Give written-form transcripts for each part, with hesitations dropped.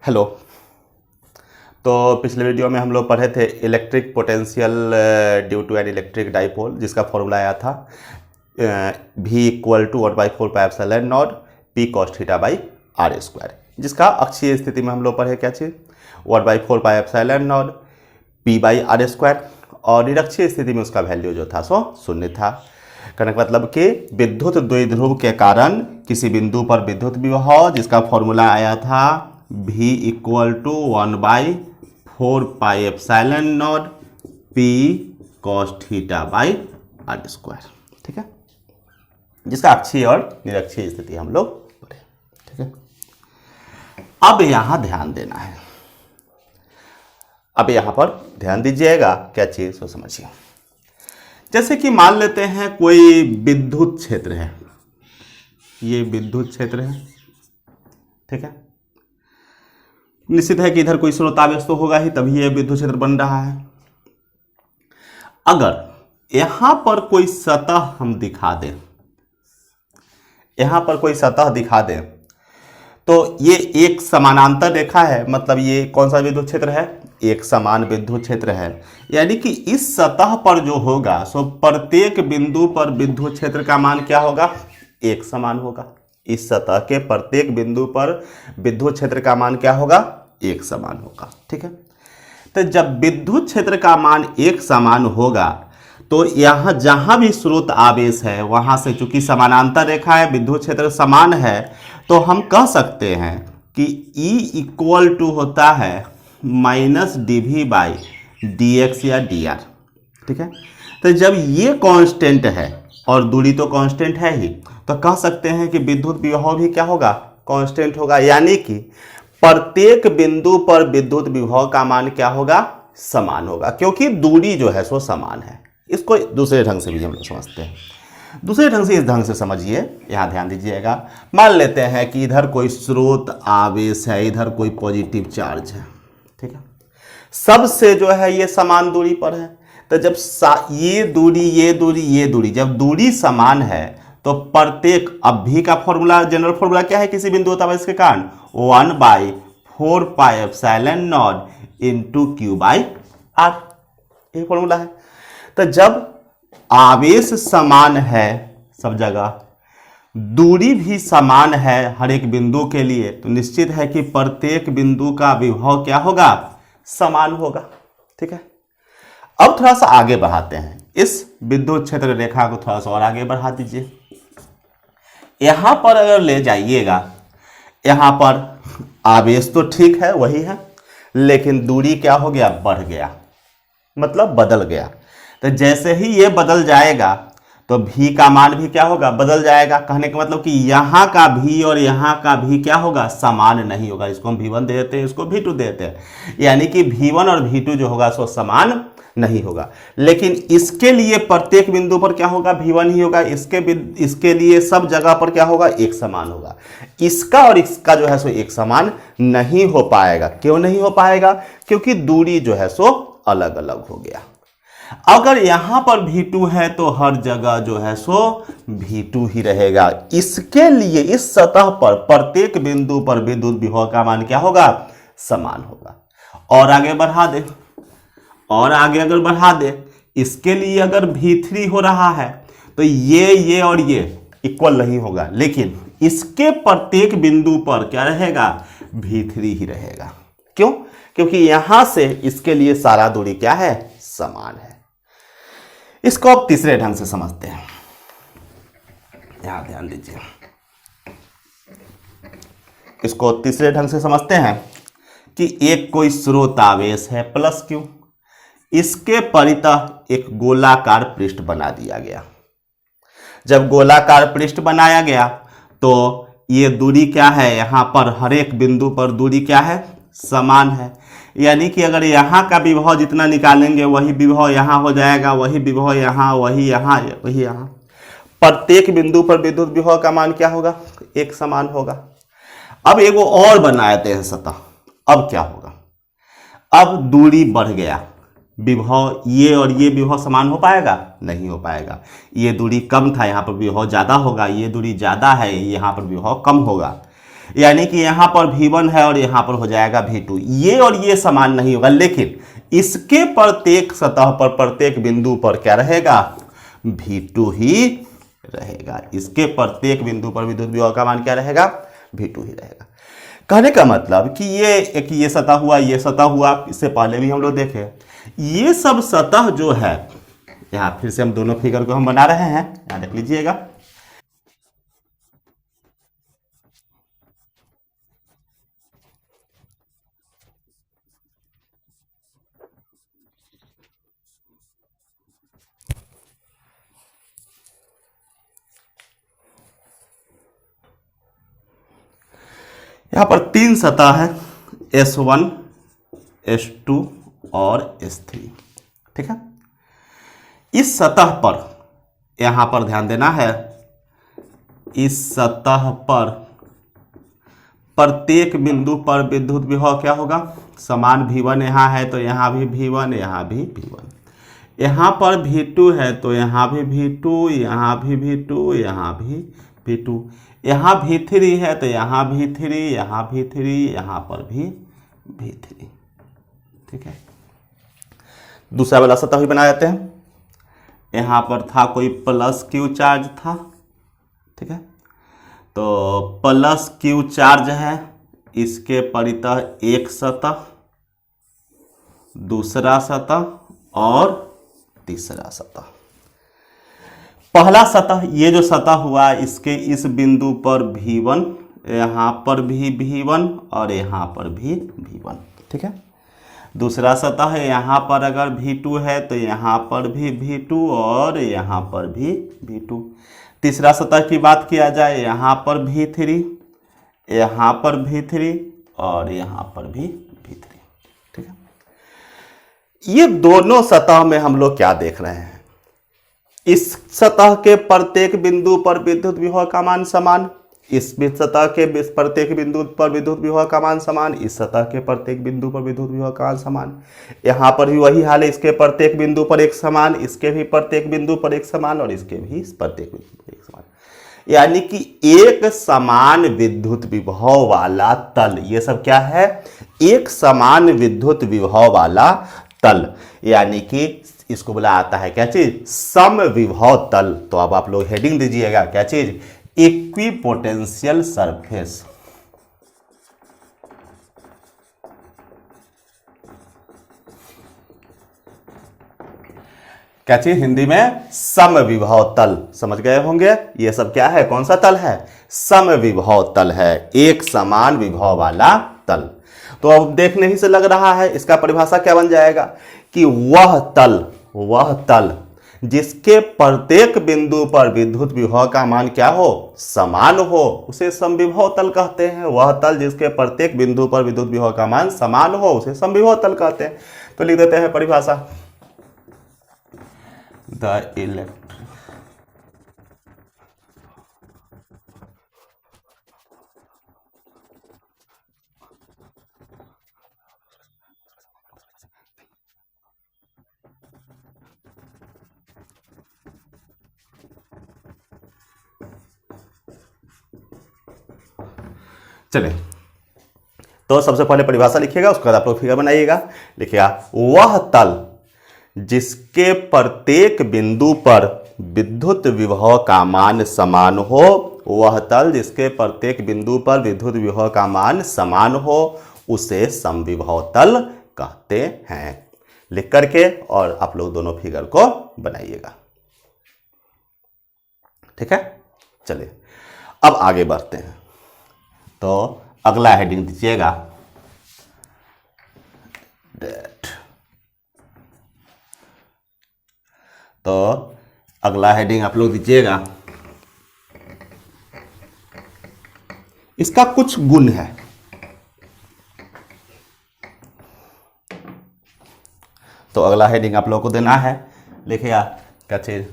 Hello. तो पिछले video में हम लोग पढ़े थे electric potential due to an electric dipole, जिसका फॉर्मूला आया था V equal to 1/4πε0 P cos theta by R square, जिसका अक्षीय स्थिति में हम लोग पढ़े क्या चीज़ 1/4πε0 P बाई आर स्क्वायर, और निरक्षीय स्थिति में उसका वैल्यू जो था सो शून्य था। कहने का मतलब कि विद्युत द्विध्रुव के कारण किसी बिंदु पर विद्युत विभव, जिसका फॉर्मूला आया था V equal to 1/4πε0 P cos theta by R square, ठीक है, जिसका अक्षीय और निरक्षीय स्थिति हम लोग पढ़े, ठीक है। अब यहां ध्यान देना है, अब यहां पर ध्यान दीजिएगा क्या चीज तो समझिए। जैसे कि मान लेते हैं कोई विद्युत क्षेत्र है, ये विद्युत क्षेत्र है, ठीक है। निश्चित है कि इधर कोई स्रोतावेश तो होगा ही, तभी ये विद्युत क्षेत्र बन रहा है। अगर यहां पर कोई सतह हम दिखा दें, यहां पर कोई सतह दिखा दें, तो ये एक समानांतर रेखा है, मतलब ये कौन सा विद्युत क्षेत्र है, एक समान विद्युत क्षेत्र है। यानी कि इस सतह पर जो होगा सो प्रत्येक बिंदु पर विद्युत क्षेत्र का मान क्या होगा, एक समान होगा। इस सतह के प्रत्येक बिंदु पर विद्युत क्षेत्र का मान क्या होगा, एक समान होगा, ठीक है। तो जब विद्युत क्षेत्र का मान एक समान होगा तो यहां जहां भी स्रोत आवेश है वहां से, चूंकि समानांतर रेखा है, विद्युत क्षेत्र समान है, तो हम कह सकते हैं कि E इक्वल टू होता है माइनस dV बाई dx या dr, ठीक है। तो जब ये कांस्टेंट है और दूरी तो कांस्टेंट है ही, तो कह सकते हैं कि विद्युत विभव भी क्या होगा, कांस्टेंट होगा। यानी कि प्रत्येक बिंदु पर विद्युत विभव का मान क्या होगा, समान होगा, क्योंकि दूरी जो है सो समान है। इसको दूसरे ढंग से भी हम लोग समझते हैं। दूसरे ढंग से इस ढंग से समझिए, यहां ध्यान दीजिएगा। मान लेते हैं कि इधर कोई स्रोत आवेश है, इधर कोई पॉजिटिव चार्ज है, ठीक है। सबसे जो है ये समान दूरी पर है। तो जब ये दूरी जब दूरी समान है तो प्रत्येक, अब भी का फॉर्मूला, जनरल फॉर्मूला क्या है किसी बिंदु आवेश के कारण, 1/4πε0 इंटू Q बाई आर, ये फॉर्मूला है। तो जब आवेश समान है सब जगह, दूरी भी समान है हर एक बिंदु के लिए, तो निश्चित है कि प्रत्येक बिंदु का विभव क्या होगा, समान होगा, ठीक है। अब थोड़ा सा आगे बढ़ाते हैं, इस विद्युत क्षेत्र रेखा को थोड़ा सा और आगे बढ़ा दीजिए। यहां पर अगर ले जाइएगा, यहां पर आवेश तो ठीक है वही है, लेकिन दूरी क्या हो गया, बढ़ गया, मतलब बदल गया। तो जैसे ही ये बदल जाएगा तो V का मान भी क्या होगा, बदल जाएगा। कहने का मतलब कि यहाँ का V और यहाँ का V क्या होगा, समान नहीं होगा। इसको हम V1 दे देते हैं, इसको V2 दे देते हैं, यानी कि V1 और V2 जो होगा सो समान नहीं होगा। लेकिन इसके लिए प्रत्येक बिंदु पर क्या होगा, V1 ही होगा। इसके लिए सब जगह पर क्या होगा, एक समान होगा। इसका और इसका जो है सो एक समान नहीं हो पाएगा। क्यों नहीं हो पाएगा, क्योंकि दूरी जो है सो अलग अलग हो गया। अगर यहां पर V2 है तो हर जगह जो है सो V2 ही रहेगा। इसके लिए इस सतह पर प्रत्येक बिंदु पर विद्युत विभव का मान क्या होगा, समान होगा। और आगे बढ़ा दे, और आगे अगर बढ़ा दे, इसके लिए अगर V3 हो रहा है तो ये और ये इक्वल नहीं होगा, लेकिन इसके प्रत्येक बिंदु पर क्या रहेगा, V3 ही रहेगा। क्यों, क्योंकि यहां से इसके लिए सारा दूरी क्या है, समान है। इसको अब तीसरे ढंग से समझते हैं, यहां ध्यान दीजिए। इसको तीसरे ढंग से समझते हैं कि एक कोई स्रोत आवेश है प्लस Q, इसके परितः एक गोलाकार पृष्ठ बना दिया गया। जब गोलाकार पृष्ठ बनाया गया तो ये दूरी क्या है, यहां पर हर एक बिंदु पर दूरी क्या है, समान है। यानी कि अगर यहाँ का विभव जितना निकालेंगे वही विभव यहाँ हो जाएगा, वही विभव यहाँ, वही यहाँ, वही यहाँ। प्रत्येक बिंदु पर विद्युत विभव का मान क्या होगा, एक समान होगा। अब एगो और बनाते हैं सतह। अब क्या होगा, अब दूरी बढ़ गया, विभव ये और ये विभव समान हो पाएगा, नहीं हो पाएगा। ये दूरी कम था, यहाँ पर विभव ज़्यादा होगा, ये दूरी ज़्यादा है, यहाँ पर विभव कम होगा। यानी कि यहां पर V1 है और यहां पर हो जाएगा V2। ये और ये समान नहीं होगा, लेकिन इसके प्रत्येक सतह पर प्रत्येक बिंदु पर क्या रहेगा, V2 ही रहेगा। इसके प्रत्येक बिंदु पर विद्युत विभव का मान क्या रहेगा, V2 ही रहेगा। कहने का मतलब कि ये एक ये सतह हुआ, ये सतह हुआ, इससे पहले भी हम लोग देखे, ये सब सतह जो है, यहां फिर से हम दोनों फिगर को हम बना रहे हैं, यहां देख लीजिएगा। यहां पर तीन सतह है, S1, S2 और S3, ठीक है। इस सतह पर, यहां पर ध्यान देना है, इस सतह पर प्रत्येक बिंदु पर विद्युत विभव क्या होगा, समान V1 यहाँ है तो यहाँ भी V1, यहाँ भी V1, यहाँ पर V2 है तो यहाँ भी V2, यहाँ भी V2, यहाँ भी V2, यहाँ V3 है तो यहाँ V3, यहाँ V3, यहाँ पर भी V3, ठीक है। दूसरा वाला सतह भी बना देते हैं। यहाँ पर था कोई प्लस Q चार्ज था, ठीक है, तो प्लस Q चार्ज है, इसके परितः एक सतह, दूसरा सतह और तीसरा सतह। पहला सतह, ये जो सतह हुआ, इसके इस बिंदु पर V1, यहाँ पर भी V1 और यहाँ पर भी V1, ठीक है। दूसरा सतह है, यहाँ पर अगर V2 है तो यहाँ पर भी V2 और यहाँ पर भी V2। तीसरा सतह की बात किया जाए, यहाँ पर V3, यहाँ पर V3 और यहाँ पर भी V3, ठीक है। ये दोनों सतह में हम लोग क्या देख रहे हैं, इस सतह के प्रत्येक बिंदु पर विद्युत विभव का मान समान, इस सतह के प्रत्येक बिंदु पर विद्युत विभव का मान समान, इस सतह के प्रत्येक बिंदु पर विद्युत विभव का मान समान। यहाँ पर भी वही हाल है, इसके प्रत्येक बिंदु पर एक समान, इसके भी प्रत्येक बिंदु पर एक समान और इसके भी प्रत्येक बिंदु पर एक समान। यानी कि एक समान विद्युत विभव वाला तल, ये सब क्या है, एक समान विद्युत विभव वाला तल, यानी कि इसको बोला आता है क्या चीज, समविभव तल। तो अब आप लोग हेडिंग दीजिएगा, क्या चीज, इक्विपोटेंशियल सरफेस। क्या चीज, हिंदी में समविभव तल, समझ गए होंगे। ये सब क्या है, कौन सा तल है, समविभव तल है, एक समान विभव वाला तल। तो अब देखने ही से लग रहा है, इसका परिभाषा क्या बन जाएगा कि वह तल जिसके प्रत्येक बिंदु पर विद्युत विभव का मान क्या हो, समान हो, उसे समविभव तल कहते हैं। वह तल जिसके प्रत्येक बिंदु पर विद्युत विभव का मान समान हो, उसे समविभव तल कहते हैं। तो लिख देते हैं परिभाषा, द इलेक्ट्रिक चले, तो सबसे पहले परिभाषा लिखिएगा, उसके बाद आप लोग फिगर बनाइएगा। लिखिएगा, वह तल जिसके प्रत्येक बिंदु पर विद्युत विभव का मान समान हो, वह तल जिसके प्रत्येक बिंदु पर विद्युत विभव का मान समान हो, उसे समविभव तल कहते हैं। लिख करके और आप लोग दोनों फिगर को बनाइएगा, ठीक है। चलिए अब आगे बढ़ते हैं। तो अगला हेडिंग दीजिएगा, डेट। तो अगला हेडिंग आप लोग दीजिएगा, इसका कुछ गुण है। तो अगला हेडिंग आप लोग को देना है, लिखिएगा क्या चीज,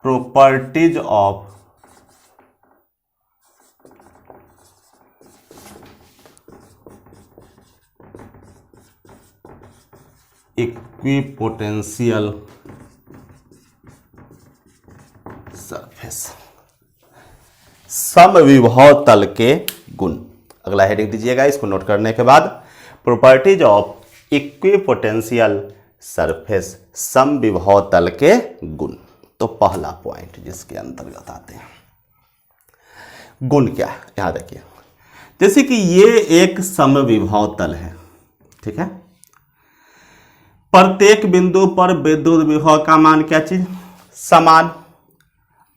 प्रॉपर्टीज ऑफ इक्विपोटेंशियल सरफेस। समविभव तल के गुण। अगला हेडिंग दीजिएगा, इसको नोट करने के बाद प्रॉपर्टीज ऑफ इक्विपोटेंशियल सरफेस, समविभव तल के गुण। तो पहला पॉइंट जिसके अंतर्गत आते हैं, गुण क्या है, यहां देखिए। जैसे कि ये एक समविभव तल है, ठीक है। प्रत्येक बिंदु पर विद्युत विभव का मान क्या चीज, समान।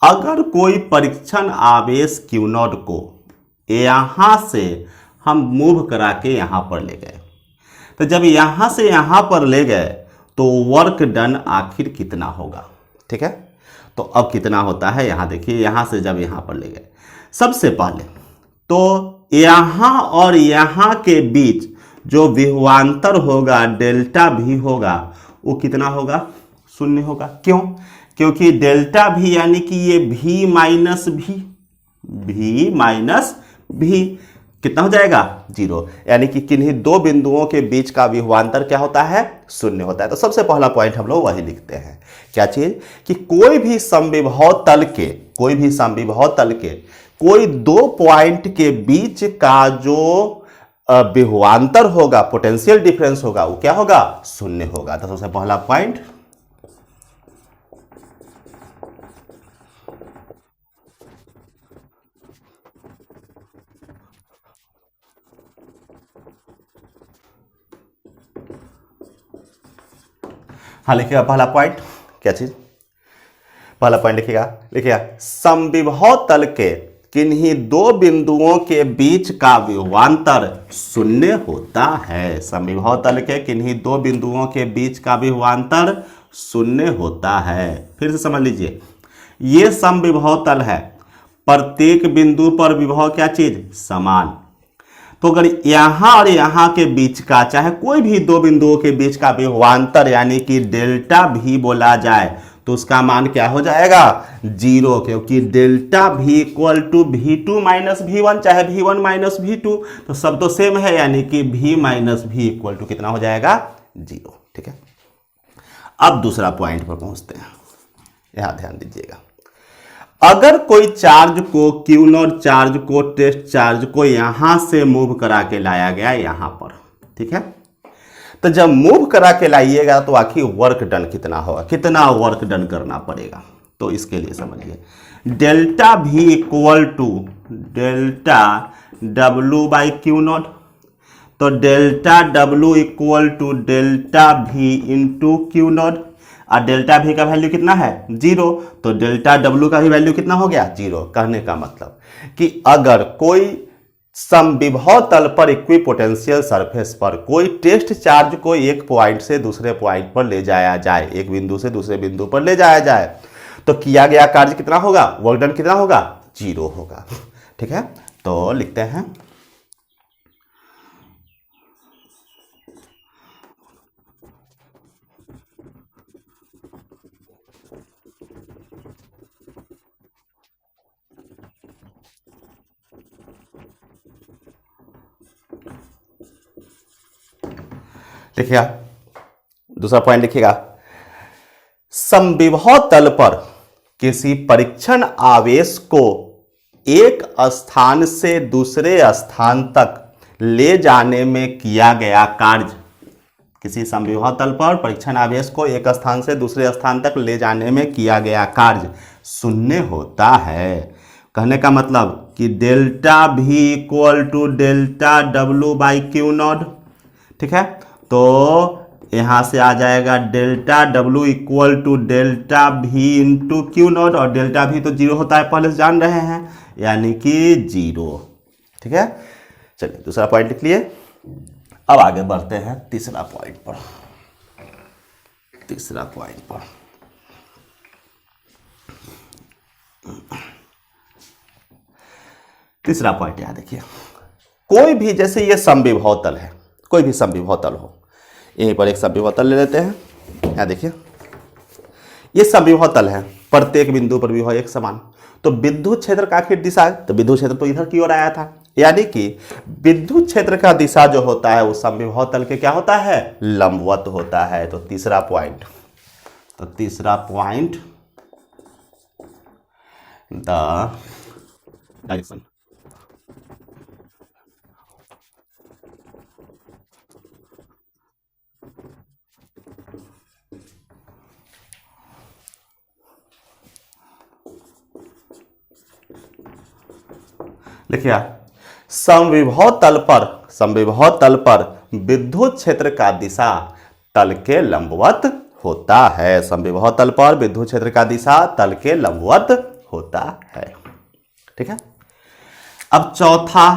अगर कोई परीक्षण आवेश Q नॉट को यहां से हम मूव करा के यहां पर ले गए, तो जब यहां से यहां पर ले गए तो वर्क डन आखिर कितना होगा, ठीक है। तो अब कितना होता है, यहां देखिए, यहां से जब यहां पर ले गए, सबसे पहले तो यहां और यहां के बीच जो विभवांतर होगा डेल्टा भी होगा, वो कितना होगा, शून्य होगा। क्यों, क्योंकि डेल्टा भी यानी कि ये v माइनस भी कितना हो जाएगा, जीरो। यानी कि किन्हीं दो बिंदुओं के बीच का विभवांतर क्या होता है, शून्य होता है। तो सबसे पहला पॉइंट हम लोग वही लिखते हैं, क्या चीज, कि कोई भी समविभव तल के कोई दो पॉइंट के बीच का जो विभवांतर होगा, पोटेंशियल डिफरेंस होगा, वो क्या होगा, शून्य होगा। तो सबसे पहला पॉइंट हाँ लिखिएगा, पहला पॉइंट क्या चीज, पहला पॉइंट लिखिएगा समविभव तल के किन्हीं दो बिंदुओं के बीच का विभवांतर शून्य होता है। समविभव तल के किन्हीं दो बिंदुओं के बीच का विभवांतर शून्य होता है। फिर से समझ लीजिए, ये समविभव तल है, प्रत्येक बिंदु पर विभव क्या चीज, समान। तो अगर यहां और यहां के बीच का, चाहे कोई भी दो बिंदुओं के बीच का विभवांतर यानी कि डेल्टा भी बोला जाए, तो उसका मान क्या हो जाएगा, जीरो। क्योंकि डेल्टा भी equal to V2 minus V1, चाहे V1 माइनस V2, तो सब तो सेम है, यानी कि V minus V equal to कितना हो जाएगा, जीरो, ठीक है। अब दूसरा पॉइंट पर पहुंचते हैं, यहां ध्यान दीजिएगा। अगर कोई चार्ज को Q नॉट चार्ज को, टेस्ट चार्ज को यहां से मूव करा के लाया गया यहां पर, ठीक है। तो जब मूव करा के लाइएगा तो आखिर वर्क डन कितना होगा, कितना वर्क डन करना पड़ेगा। तो इसके लिए समझिए, डेल्टा भी equal to delta W by Q naught. तो delta W equal to delta V into Q naught, और डेल्टा भी का वैल्यू कितना है, जीरो। तो डेल्टा W का भी वैल्यू कितना हो गया, जीरो। कहने का मतलब कि अगर कोई समविभव तल पर इक्विपोटेंशियल सरफेस पर कोई टेस्ट चार्ज को एक पॉइंट से दूसरे पॉइंट पर ले जाया जाए, एक बिंदु से दूसरे बिंदु पर ले जाया जाए, तो किया गया कार्य कितना होगा, वर्क डन कितना होगा, जीरो होगा, ठीक है। तो लिखते हैं, लिखिएगा दूसरा पॉइंट लिखिएगा, समविभव तल पर किसी परीक्षण आवेश को एक स्थान से दूसरे स्थान तक ले जाने में किया गया कार्य, किसी समविभव तल पर परीक्षण आवेश को एक स्थान से दूसरे स्थान तक ले जाने में किया गया कार्य शून्य होता है। कहने का मतलब कि डेल्टा भी equal to delta W by Q naught, ठीक है। तो यहां से आ जाएगा delta W equal to delta V into Q naught, और डेल्टा V तो जीरो होता है, पहले से जान रहे हैं, यानी कि जीरो, ठीक है। चलिए दूसरा पॉइंट लिख लिए। अब आगे बढ़ते हैं तीसरा पॉइंट पर। तीसरा पॉइंट यहां देखिए, कोई भी, जैसे ये समविभव तल है, कोई भी समविभव तल हो, यहीं पर एक समविभव तल ले लेते हैं। यहां देखिए, ये समविभव तल है, प्रत्येक बिंदु पर विभव एक समान। तो विद्युत क्षेत्र का आखिर दिशा, तो विद्युत क्षेत्र तो इधर की ओर आया था, यानी कि विद्युत क्षेत्र का दिशा जो होता है वो समविभव तल के क्या होता है, लंबवत होता है। तो तीसरा पॉइंट, द डायरेक्शन। लिखिए, समविभव तल पर विद्युत क्षेत्र का दिशा तल के लंबवत होता है। समविभव तल पर विद्युत क्षेत्र का दिशा तल के लंबवत होता है। ठीक है। अब चौथा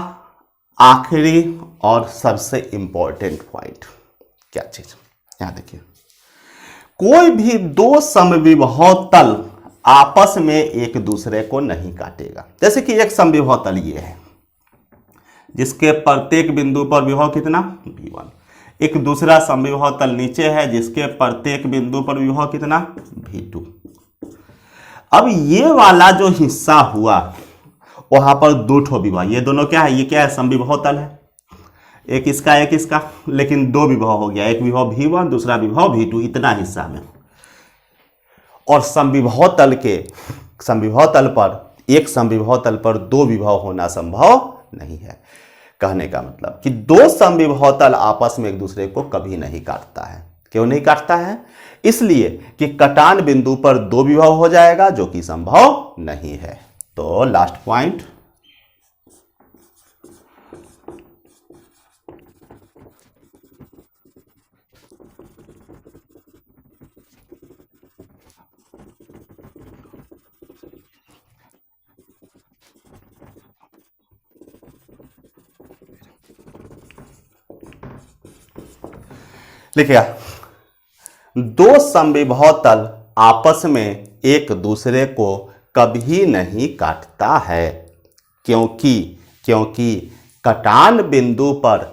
आखिरी और सबसे इंपॉर्टेंट पॉइंट क्या चीज, यहां देखिए, कोई भी दो समविभव तल आपस में एक दूसरे को नहीं काटेगा। जैसे कि एक समविभव तल ये है जिसके प्रत्येक बिंदु पर विभव कितना v1, एक दूसरा समविभव तल नीचे है जिसके प्रत्येक बिंदु पर विभव कितना v2। अब ये वाला जो हिस्सा हुआ वहां पर दो ठो विभव, ये दोनों क्या है, ये क्या है, समविभव तल है, एक इसका, लेकिन दो विभव हो गया, एक विभव v1 दूसरा विभव v2, इतना हिस्सा में। और समविभव तल पर दो विभव होना संभव नहीं है। कहने का मतलब कि दो समविभव तल आपस में एक दूसरे को कभी नहीं काटता है। क्यों नहीं काटता है? इसलिए कि कटान बिंदु पर दो विभव हो जाएगा जो कि संभव नहीं है। तो लास्ट पॉइंट, लिखिए, दो समविभव तल आपस में एक दूसरे को कभी नहीं काटता है क्योंकि कटान बिंदु पर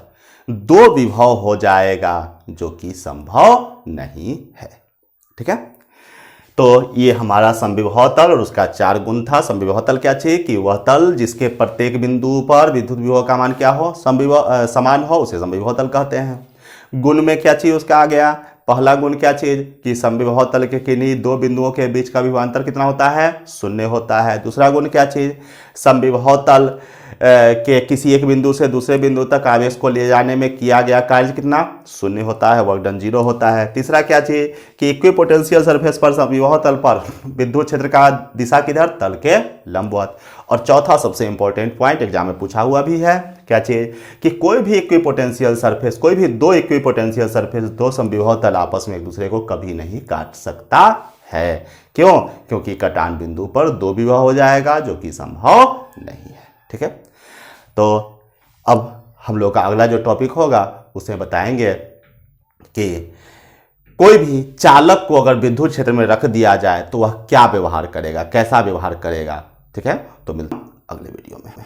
दो विभव हो जाएगा जो कि संभव नहीं है। ठीक है। तो ये हमारा समविभव तल और उसका चार गुण था। समविभव तल क्या चाहिए कि वह तल जिसके प्रत्येक बिंदु पर विद्युत विभव का मान क्या हो, समान हो, उसे समविभव तल कहते हैं। गुण में क्या चीज उसका आ गया, पहला गुण क्या चीज कि समविभव तल के किन्हीं दो बिंदुओं के बीच का विभवांतर कितना होता है, शून्य होता है। दूसरा गुण क्या चीज, समविभव तल के किसी एक बिंदु से दूसरे बिंदु तक आवेश को ले जाने में किया गया कार्य कितना, शून्य होता है, वर्क डन 0 होता है। तीसरा क्या चीज कि इक्विपोटेंशियल सरफेस पर समविभव तल पर विद्युत क्षेत्र का दिशा किधर, तल के लंबवत। और चौथा सबसे इंपॉर्टेंट पॉइंट एग्जाम में पूछा हुआ भी है, क्या चीज कि कोई भी इक्विपोटेंशियल सरफेस, कोई भी दो इक्विपोटेंशियल सरफेस, दो समविभव तल आपस में एक दूसरे को कभी नहीं काट सकता है। क्यों? क्योंकि कटान बिंदु पर दो विभव हो जाएगा जो कि संभव नहीं है। ठीक है। तो अब हम लोग का अगला जो टॉपिक होगा उसमें बताएंगे कि कोई भी चालक को अगर विद्युत क्षेत्र में रख दिया जाए तो वह क्या व्यवहार करेगा, कैसा व्यवहार करेगा। ठीक है। तो मिलते हैं अगले वीडियो में।